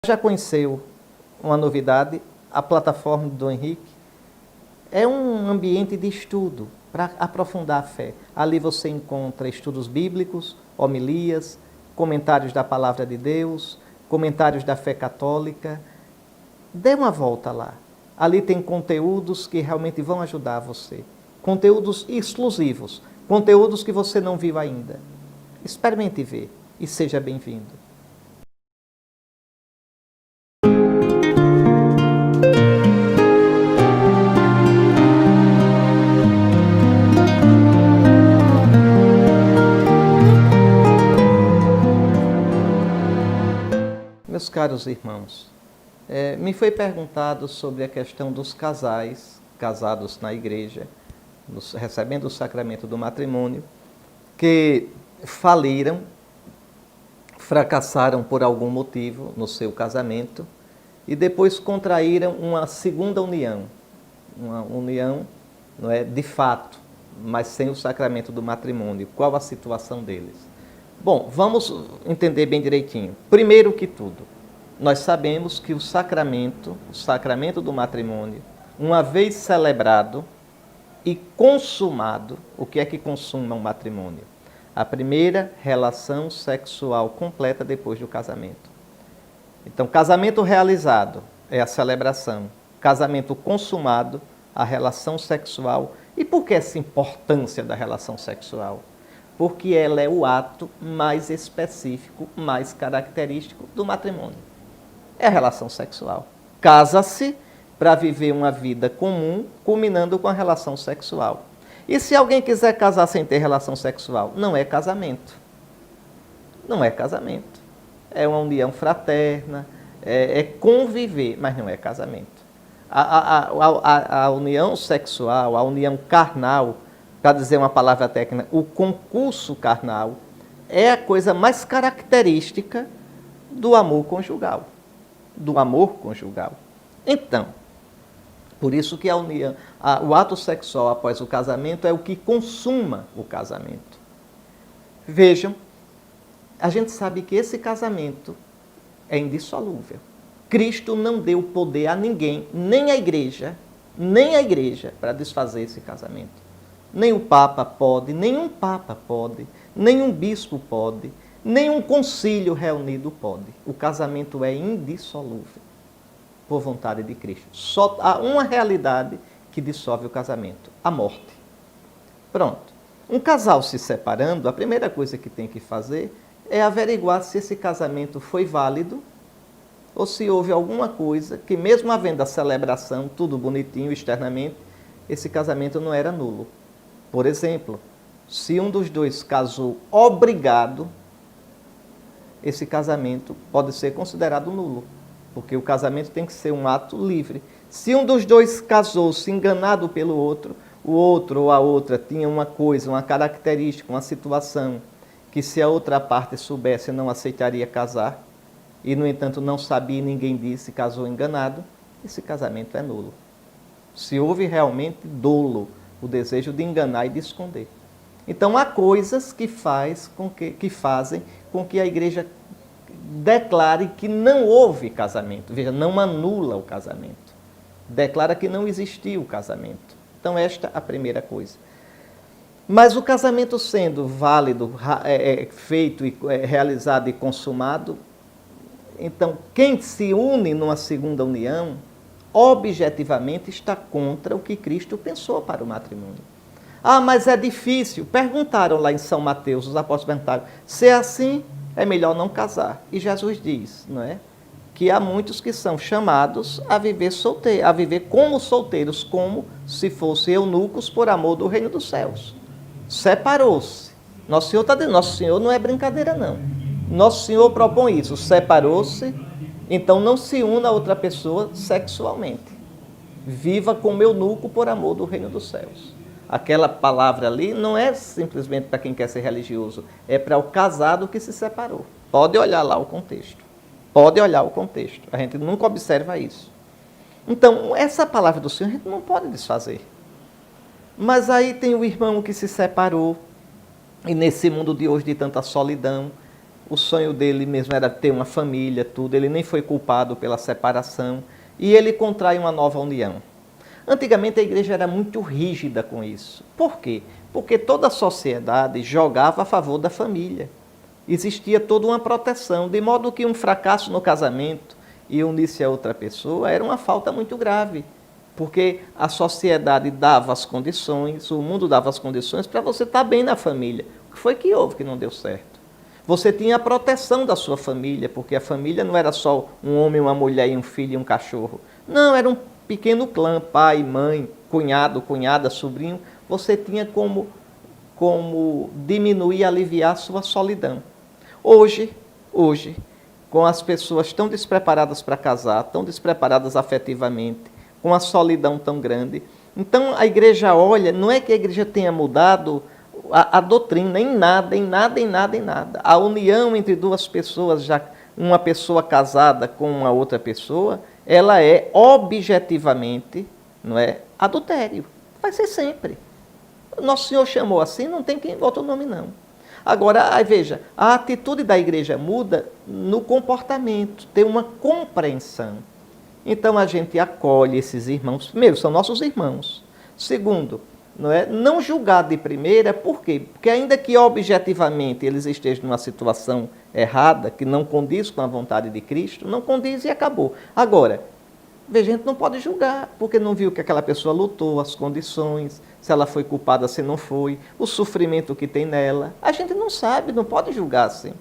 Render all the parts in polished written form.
Já conheceu uma novidade? A plataforma do Dom Henrique é um ambiente de estudo para aprofundar a fé. Ali você encontra estudos bíblicos, homilias, comentários da Palavra de Deus, comentários da fé católica. Dê uma volta lá. Ali tem conteúdos que realmente vão ajudar você. Conteúdos exclusivos, conteúdos que você não viu ainda. Experimente ver e seja bem-vindo. Meus caros irmãos, me foi perguntado sobre a questão dos casais casados na igreja, recebendo o sacramento do matrimônio, que faliram, fracassaram por algum motivo no seu casamento e depois contraíram uma segunda união, uma união, não é, de fato, mas sem o sacramento do matrimônio. Qual a situação deles? Bom, vamos entender bem direitinho. Primeiro que tudo, nós sabemos que o sacramento do matrimônio, uma vez celebrado e consumado, o que é que consuma um matrimônio? A primeira relação sexual completa depois do casamento. Então, casamento realizado é a celebração, casamento consumado, a relação sexual. E por que essa importância da relação sexual? Porque ela é o ato mais específico, mais característico do matrimônio. É a relação sexual. Casa-se para viver uma vida comum, culminando com a relação sexual. E se alguém quiser casar sem ter relação sexual? Não é casamento. Não é casamento. É uma união fraterna, é conviver, mas não é casamento. A união sexual, a união carnal, para dizer uma palavra técnica, o concurso carnal é a coisa mais característica do amor conjugal. Do amor conjugal. Então, por isso que o ato sexual após o casamento é o que consuma o casamento. Vejam, a gente sabe que esse casamento é indissolúvel. Cristo não deu poder a ninguém, nem a igreja, para desfazer esse casamento. Nem o Papa pode, nenhum Papa pode, nenhum bispo pode, nenhum concílio reunido pode. O casamento é indissolúvel, por vontade de Cristo. Só há uma realidade que dissolve o casamento, a morte. Pronto. Um casal se separando, a primeira coisa que tem que fazer é averiguar se esse casamento foi válido ou se houve alguma coisa que, mesmo havendo a celebração, tudo bonitinho externamente, esse casamento não era nulo. Por exemplo, se um dos dois casou obrigado, esse casamento pode ser considerado nulo, porque o casamento tem que ser um ato livre. Se um dos dois casou-se enganado pelo outro, o outro ou a outra tinha uma coisa, uma característica, uma situação, que se a outra parte soubesse não aceitaria casar, e no entanto não sabia e ninguém disse, casou enganado, esse casamento é nulo. Se houve realmente dolo, o desejo de enganar e de esconder. Então, há coisas que fazem com que a igreja declare que não houve casamento. Veja, não anula o casamento. Declara que não existiu o casamento. Então, esta é a primeira coisa. Mas o casamento sendo válido, feito, realizado e consumado, então, quem se une numa segunda união, objetivamente está contra o que Cristo pensou para o matrimônio. Ah, mas é difícil. Perguntaram lá em São Mateus, os apóstolos perguntaram, se é assim, é melhor não casar. E Jesus diz, não é? Que há muitos que são chamados a viver a viver como solteiros, como se fossem eunucos por amor do reino dos céus. Separou-se. Nosso Senhor está dizendo, Nosso Senhor não é brincadeira, não. Nosso Senhor propõe isso, separou-se, então não se una a outra pessoa sexualmente. Viva como eunuco por amor do reino dos céus. Aquela palavra ali não é simplesmente para quem quer ser religioso, é para o casado que se separou. Pode olhar lá o contexto. Pode olhar o contexto. A gente nunca observa isso. Então, essa palavra do Senhor a gente não pode desfazer. Mas aí tem o irmão que se separou, e nesse mundo de hoje de tanta solidão, o sonho dele mesmo era ter uma família, tudo, ele nem foi culpado pela separação, e ele contrai uma nova união. Antigamente a igreja era muito rígida com isso. Por quê? Porque toda a sociedade jogava a favor da família. Existia toda uma proteção, de modo que um fracasso no casamento e unir-se a outra pessoa era uma falta muito grave, porque a sociedade dava as condições, o mundo dava as condições para você estar bem na família. O que foi que houve que não deu certo? Você tinha a proteção da sua família, porque a família não era só um homem, uma mulher, e um filho e um cachorro. Não, era um pequeno clã, pai, mãe, cunhado, cunhada, sobrinho. Você tinha como diminuir, aliviar a sua solidão. Hoje, com as pessoas tão despreparadas para casar, tão despreparadas afetivamente, com a solidão tão grande, então a igreja olha, não é que a igreja tenha mudado a doutrina, em nada. A união entre duas pessoas, já uma pessoa casada com uma outra pessoa, ela é objetivamente, não é, adultério. Vai ser sempre. Nosso Senhor chamou assim, não tem quem bote o nome não. Agora, aí veja, a atitude da igreja muda no comportamento, tem uma compreensão. Então a gente acolhe esses irmãos, primeiro, são nossos irmãos. Segundo, não julgar de primeira, por quê? Porque ainda que objetivamente eles estejam numa situação errada, que não condiz com a vontade de Cristo, não condiz e acabou. Agora, a gente não pode julgar, porque não viu que aquela pessoa lutou, as condições, se ela foi culpada, se não foi, o sofrimento que tem nela. A gente não sabe, não pode julgar assim.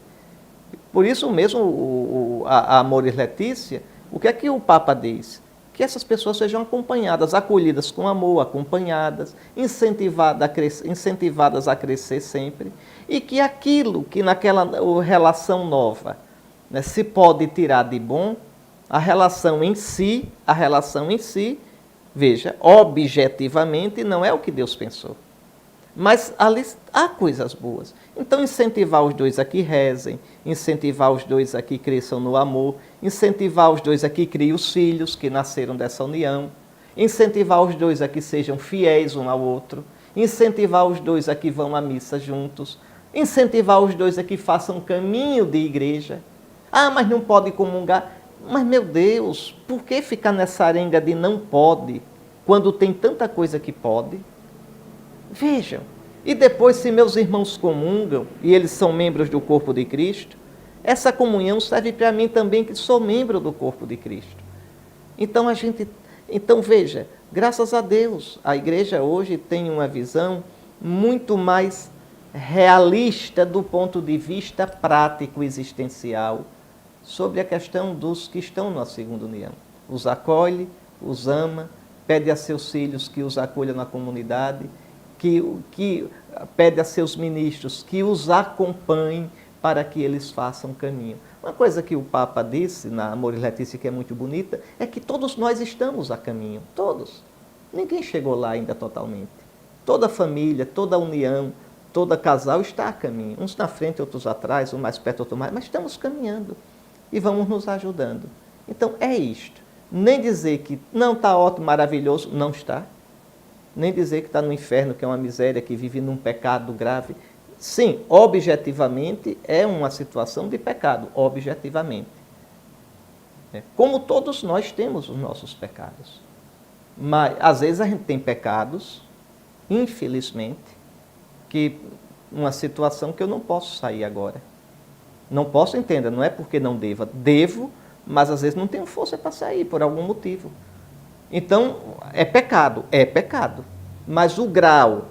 Por isso mesmo, a Amoris Laetitia, o que é que o Papa diz? Que essas pessoas sejam acompanhadas, acolhidas com amor, acompanhadas, incentivadas a crescer sempre, e que aquilo que naquela relação nova, né, se pode tirar de bom, a relação em si, veja, objetivamente não é o que Deus pensou. Mas ali há coisas boas. Então incentivar os dois a que rezem, incentivar os dois a que cresçam no amor, incentivar os dois a que criem os filhos que nasceram dessa união, incentivar os dois a que sejam fiéis um ao outro, incentivar os dois a que vão à missa juntos, incentivar os dois a que façam caminho de igreja. Ah, mas não pode comungar. Mas, meu Deus, por que ficar nessa arenga de não pode, quando tem tanta coisa que pode? Vejam, e depois, se meus irmãos comungam, e eles são membros do corpo de Cristo, essa comunhão serve para mim também, que sou membro do corpo de Cristo. Então veja, graças a Deus, a igreja hoje tem uma visão muito mais realista do ponto de vista prático existencial sobre a questão dos que estão na segunda união. Os acolhe, os ama, pede a seus filhos que os acolham na comunidade, que pede a seus ministros que os acompanhem para que eles façam caminho. Uma coisa que o Papa disse na Amoris Laetitia, que é muito bonita, é que todos nós estamos a caminho, todos. Ninguém chegou lá ainda totalmente. Toda família, toda união, todo casal está a caminho. Uns na frente, outros atrás, um mais perto, outro mais, mas estamos caminhando e vamos nos ajudando. Então é isto. Nem dizer que não está ótimo, maravilhoso, não está. Nem dizer que está no inferno, que é uma miséria, que vive num pecado grave. Sim, objetivamente é uma situação de pecado, objetivamente. Como todos nós temos os nossos pecados. Mas, às vezes, a gente tem pecados, infelizmente, que uma situação que eu não posso sair agora. Não posso, entenda, não é porque não deva. Devo, mas às vezes não tenho força para sair, por algum motivo. Então, é pecado, mas o grau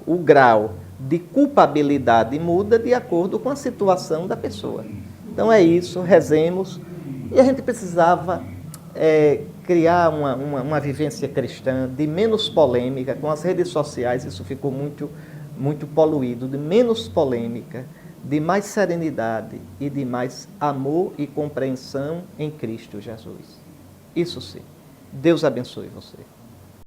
de culpabilidade muda de acordo com a situação da pessoa. Então é isso, rezemos. E a gente precisava criar uma vivência cristã de menos polêmica. Com as redes sociais isso ficou muito poluído, de menos polêmica, de mais serenidade e de mais amor e compreensão em Cristo Jesus. Isso sim. Deus abençoe você.